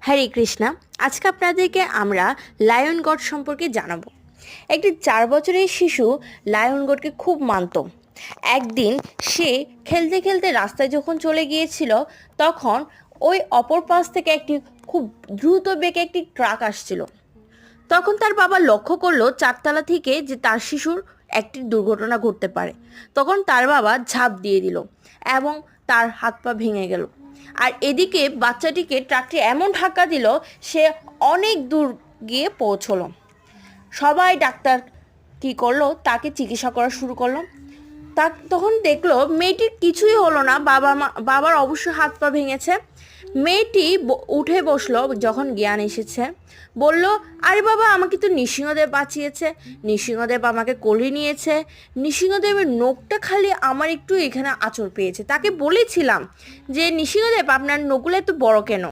হরে কৃষ্ণা। আজকে আপনাদেরকে আমরা লায়ন গড সম্পর্কে জানাবো। একটি 4 বছরের শিশু লায়ন গডকে খুব মানত। একদিন সে খেলতে খেলতে রাস্তায় যখন চলে গিয়েছিল, তখন ওই অপর পাশ থেকে একটি খুব দ্রুত বেগে একটি ট্রাক আসছিল। তখন তার বাবা লক্ষ্য করলো 4তলা থেকে যে তার শিশুর একটি দুর্ঘটনা ঘটতে পারে। তখন তার বাবা ঝাঁপ দিয়ে দিল এবং তার হাত পা ভেঙে গেল। আর এদিকে বাচ্চাটিকে ট্রাকটি এমন ধাক্কা দিল, সে অনেক দূর গিয়ে পৌঁছলো। সবাই ডাক্তার কী করলো, তাকে চিকিৎসা করা শুরু করলো। তখন দেখলো মেয়েটির কিছুই হলো না। বাবার অবশ্য হাত পা ভেঙেছে। মেয়েটি উঠে বসলো যখন জ্ঞান এসেছে। বলল, আরে বাবা, আমাকে তো নৃসিংহদেব বাঁচিয়েছে, নৃসিংহদেব আমাকে কোলে নিয়েছে। নৃসিংহদেবের নখটা খালি আমার একটু এখানে আঁচড় পেয়েছে। তাকে বলেছিলাম যে, নৃসিংহদেব আপনার নখগুলো এত বড় কেন?